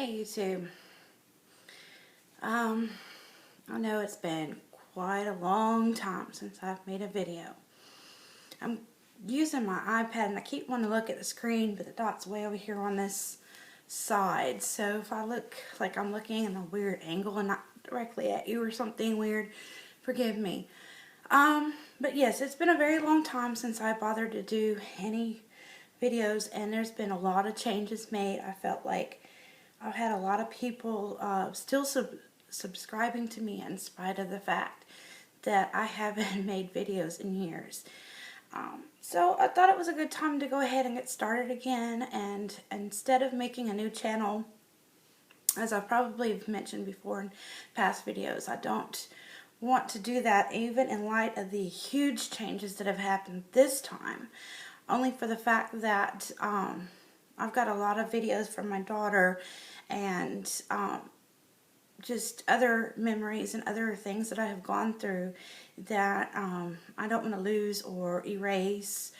Hey YouTube. I know it's been quite a long time since I've made a video. I'm using my iPad and I keep wanting to look at the screen, but the dot's way over here on this side. So if I look like I'm looking in a weird angle and not directly at you or something weird, forgive me. But yes, it's been a very long time since I bothered to do any videos, and there's been a lot of changes made. I felt like I've had a lot of people still subscribing to me in spite of the fact that I haven't made videos in years. So I thought it was a good time to go ahead and get started again, and instead of making a new channel, as I've probably mentioned before in past videos, I don't want to do that even in light of the huge changes that have happened this time, only for the fact that I've got a lot of videos from my daughter and just other memories and other things that I have gone through that I don't want to lose or erase,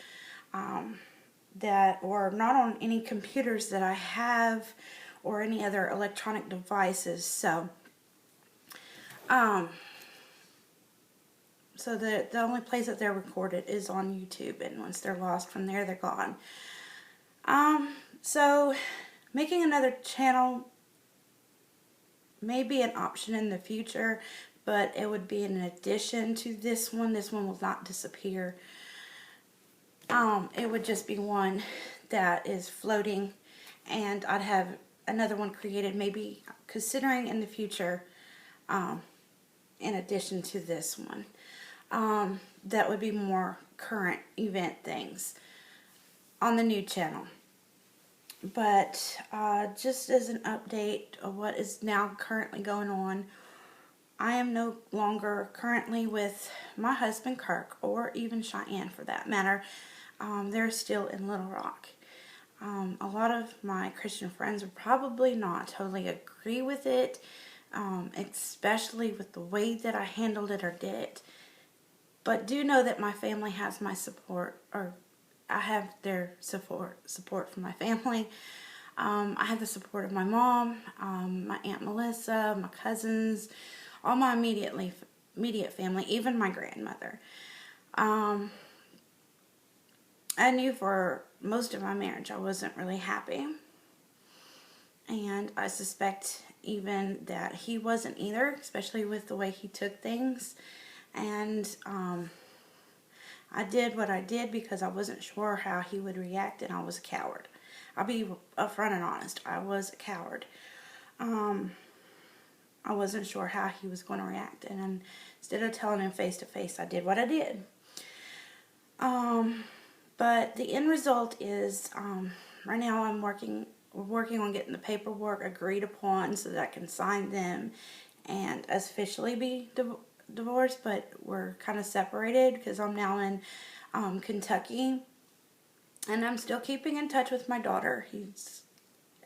that or not on any computers that I have or any other electronic devices. So the only place that they're recorded is on YouTube, and once they're lost from there, they're gone. So making another channel may be an option in the future, but it would be in addition to this one. This one will not disappear. It would just be one that is floating, and I'd have another one created, maybe considering in the future, in addition to this one. That would be more current event things on the new channel. But just as an update of what is now currently going on, I am no longer currently with my husband Kirk, or even Cheyenne for that matter. They're still in Little Rock. A lot of my Christian friends would probably not totally agree with it, especially with the way that I handled it or did it. But do know that my family has my support, or I have their support from my family. I have the support of my mom, my Aunt Melissa, my cousins, all my immediate family, even my grandmother. I knew for most of my marriage I wasn't really happy, and I suspect even that he wasn't either, especially with the way he took things. And I did what I did because I wasn't sure how he would react, and I was a coward. I'll be upfront and honest. I was a coward. I wasn't sure how he was going to react, and instead of telling him face to face, I did what I did. But the end result is, right now we're working on getting the paperwork agreed upon so that I can sign them and officially be divorced. But we're kind of separated because I'm now in Kentucky, and I'm still keeping in touch with my daughter.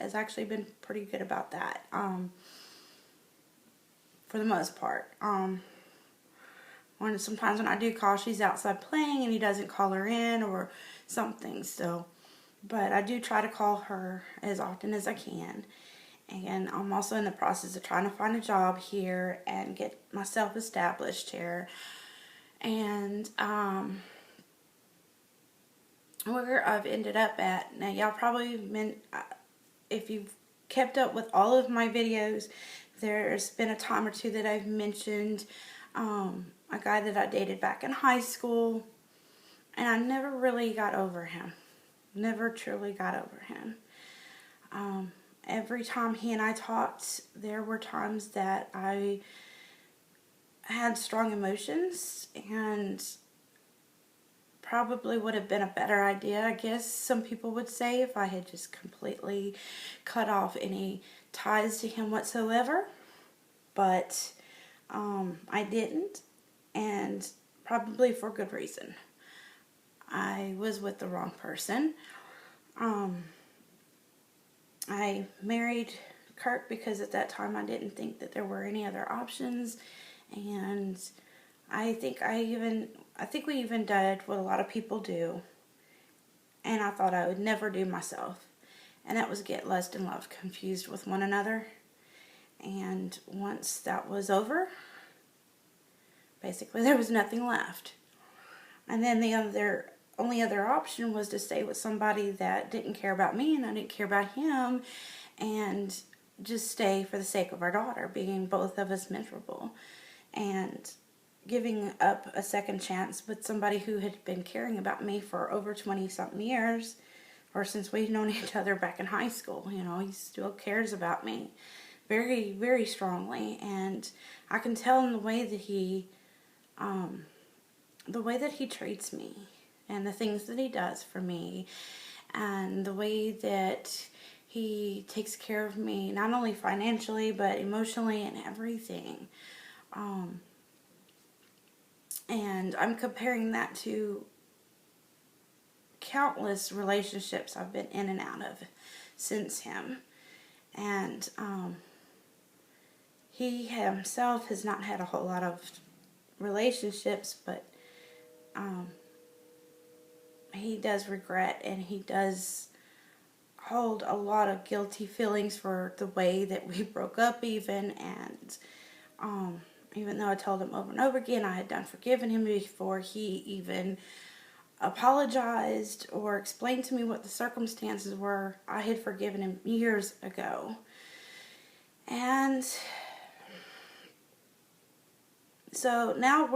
Has actually been pretty good about that, for the most part. Sometimes when I do call, she's outside playing and he doesn't call her in or something. So, but I do try to call her as often as I can. And I'm also in the process of trying to find a job here and get myself established here. And where I've ended up at, now y'all probably if you've kept up with all of my videos, there's been a time or two that I've mentioned a guy that I dated back in high school, and I never really got over him. Never truly got over him. Every time he and I talked, there were times that I had strong emotions, and probably would have been a better idea, I guess some people would say, if I had just completely cut off any ties to him whatsoever. But I didn't, and probably for good reason. I was with the wrong person. I married Kirk because at that time I didn't think that there were any other options, and I think we even did what a lot of people do, and I thought I would never do myself. and that was get lust and love confused with one another. And once that was over, basically there was nothing left. And then the only other option was to stay with somebody that didn't care about me and I didn't care about him, and just stay for the sake of our daughter, being both of us miserable, and giving up a second chance with somebody who had been caring about me for over 20-something years, or since we've known each other back in high school. You know, he still cares about me very, very strongly, and I can tell in the way that he treats me, and the things that he does for me, and the way that he takes care of me, not only financially, but emotionally and everything. And I'm comparing that to countless relationships I've been in and out of since him. And he himself has not had a whole lot of relationships, but he does regret, and he does hold a lot of guilty feelings for the way that we broke up even. And even though I told him over and over again I had done forgiven him before he even apologized or explained to me what the circumstances were, I had forgiven him years ago. And so now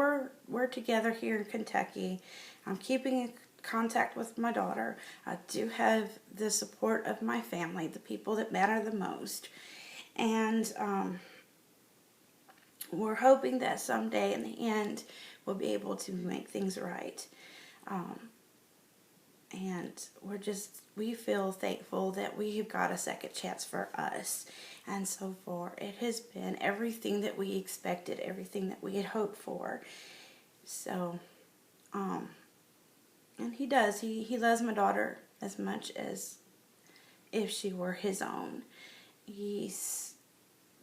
we're together here in Kentucky. I'm keeping in contact with my daughter. I do have the support of my family, the people that matter the most. And we're hoping that someday in the end we'll be able to make things right. And we feel thankful that we have got a second chance for us. And so far, it has been everything that we expected, everything that we had hoped for. So, and he does. He loves my daughter as much as if she were his own. He's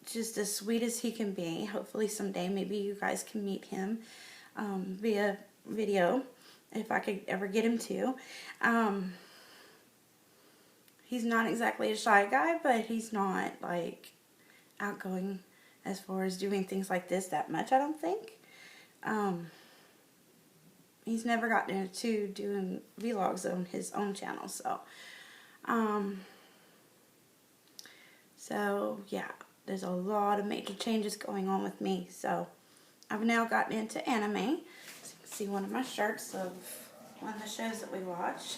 just as sweet as he can be. Hopefully someday maybe you guys can meet him via video, if I could ever get him to. He's not exactly a shy guy, but he's not like outgoing as far as doing things like this that much, I don't think. He's never gotten into doing vlogs on his own channel, so yeah, there's a lot of major changes going on with me. So I've now gotten into anime. So you can see one of my shirts of one of the shows that we watch.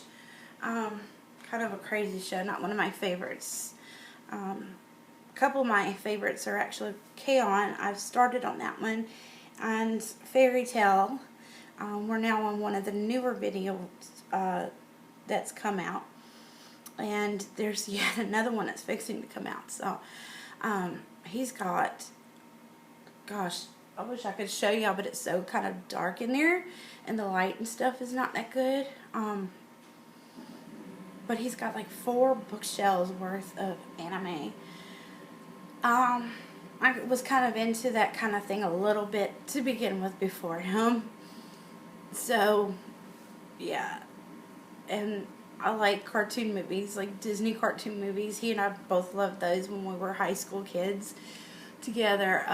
Kind of a crazy show, not one of my favorites. A couple of my favorites are actually K-On! I've started on that one, and Fairy Tale. We're now on one of the newer videos that's come out, and there's yet another one that's fixing to come out. So he's got, gosh, I wish I could show y'all, but it's so kind of dark in there, and the light and stuff is not that good. But he's got like 4 bookshelves worth of anime. I was kind of into that kind of thing a little bit to begin with before him. So, yeah. And I like cartoon movies, like Disney cartoon movies. He and I both loved those when we were high school kids together.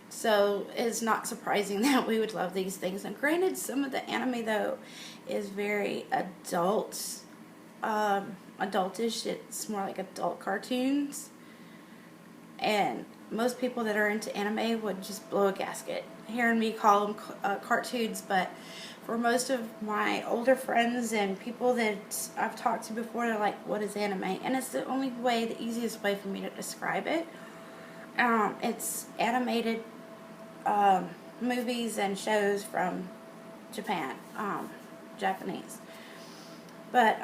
So it's not surprising that we would love these things. And granted, some of the anime, though, is very adultish. It's more like adult cartoons. And most people that are into anime would just blow a gasket hearing me call them cartoons, but for most of my older friends and people that I've talked to before, they're like, what is anime? And it's the only way, the easiest way for me to describe it. It's animated movies and shows from Japan, Japanese. But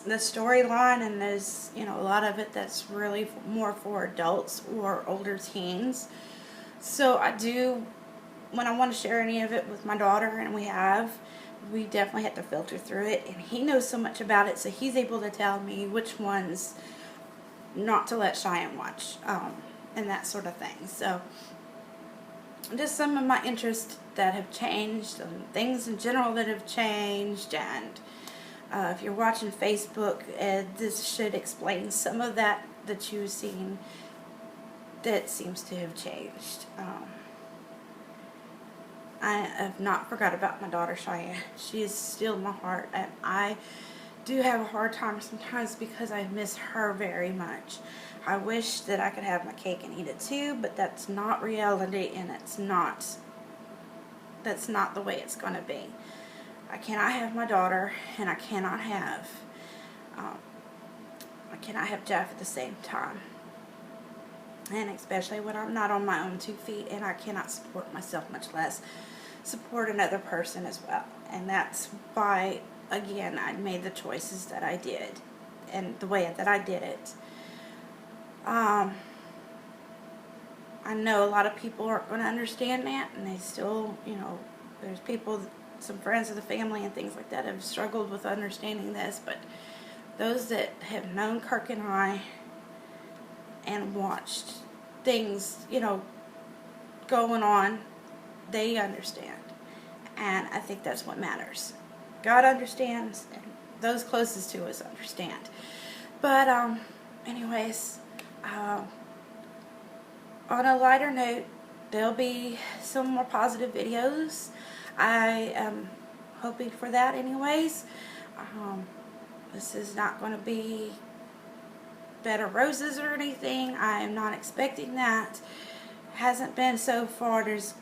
the storyline, and there's, you know, a lot of it that's really more for adults or older teens. So I do, when I want to share any of it with my daughter, and we definitely have to filter through it, and he knows so much about it, so he's able to tell me which ones not to let Cheyenne watch, and that sort of thing. So just some of my interests that have changed, and things in general that have changed, and If you're watching Facebook, this should explain some of that you've seen that seems to have changed. I have not forgot about my daughter Cheyenne. She is still in my heart, and I do have a hard time sometimes because I miss her very much. I wish that I could have my cake and eat it too, but that's not reality, and that's not the way it's going to be. I cannot have my daughter, and I cannot have Jeff at the same time. And especially when I'm not on my own 2 feet, and I cannot support myself, much less support another person as well. And that's why, again, I made the choices that I did, and the way that I did it. I know a lot of people aren't going to understand that, and they still, there's people, some friends of the family and things like that have struggled with understanding this, but those that have known Kirk and I and watched things, going on, they understand. And I think that's what matters. God understands, and those closest to us understand. But, anyways, on a lighter note, there'll be some more positive videos. I am hoping for that anyways. This is not going to be bed of roses or anything. I am not expecting that. Hasn't been so far. There's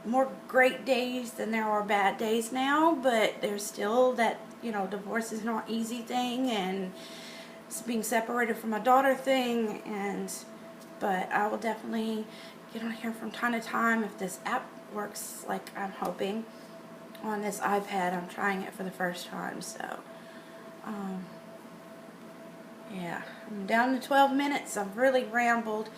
more great days than there are bad days now, but there's still that, divorce is not an easy thing, and being separated from my daughter thing, but I will definitely get on here from time to time if this app works like I'm hoping. On this iPad, I'm trying it for the first time, so yeah, I'm down to 12 minutes. I've really rambled,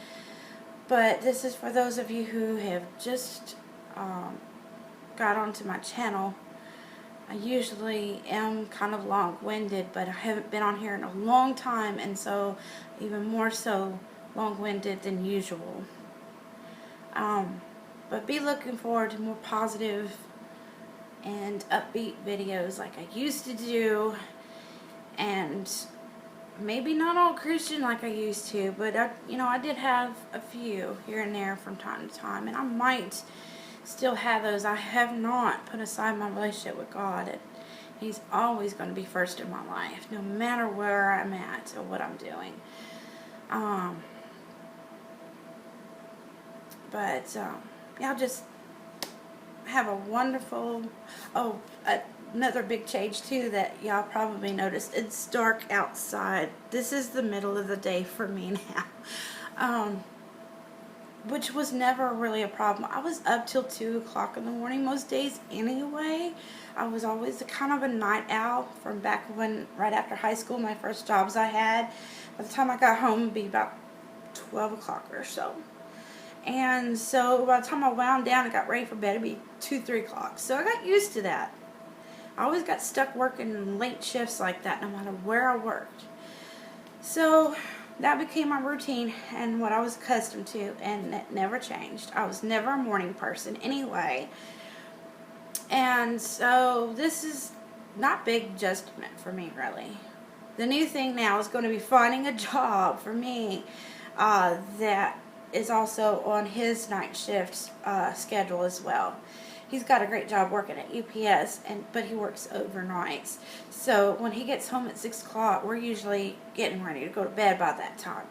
but this is for those of you who have just got onto my channel. I usually am kind of long-winded, but I haven't been on here in a long time, and so even more so long-winded than usual. But be looking forward to more positive and upbeat videos like I used to do, and maybe not all Christian like I used to, but I did have a few here and there from time to time, and I might still have those. I have not put aside my relationship with God, and He's always going to be first in my life, no matter where I'm at or what I'm doing. Y'all just have a wonderful, another big change too that y'all probably noticed. It's dark outside. This is the middle of the day for me now. Which was never really a problem. I was up till 2 o'clock in the morning most days anyway. I was always kind of a night owl from back when, right after high school, my first jobs I had. By the time I got home, it'd be about 12 o'clock or so. And so by the time I wound down and got ready for bed, it'd be 2, 3 o'clock. So I got used to that. I always got stuck working late shifts like that, no matter where I worked. So that became my routine and what I was accustomed to, and it never changed. I was never a morning person anyway. And so this is not big adjustment for me, really. The new thing now is going to be finding a job for me that is also on his night shift schedule as well. He's got a great job working at UPS, but he works overnights. So when he gets home at 6 o'clock, we're usually getting ready to go to bed by that time.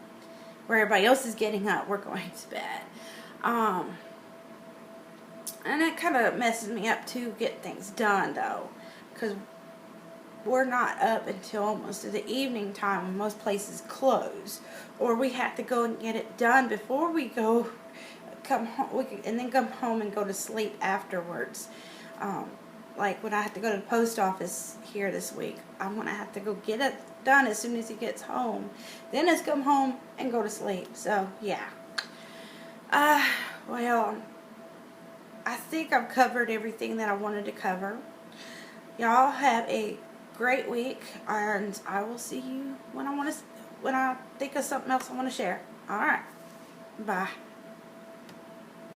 Where everybody else is getting up, we're going to bed. And it kind of messes me up to get things done, though, because we're not up until almost to the evening time when most places close, or we have to go and get it done before we come home, and then come home and go to sleep afterwards. Like when I have to go to the post office here this week, I'm going to have to go get it done as soon as he gets home. Then it's come home and go to sleep. So, yeah. Well, I think I've covered everything that I wanted to cover. Y'all have a great week, and I will see you when I think of something else I want to share. All right. Bye.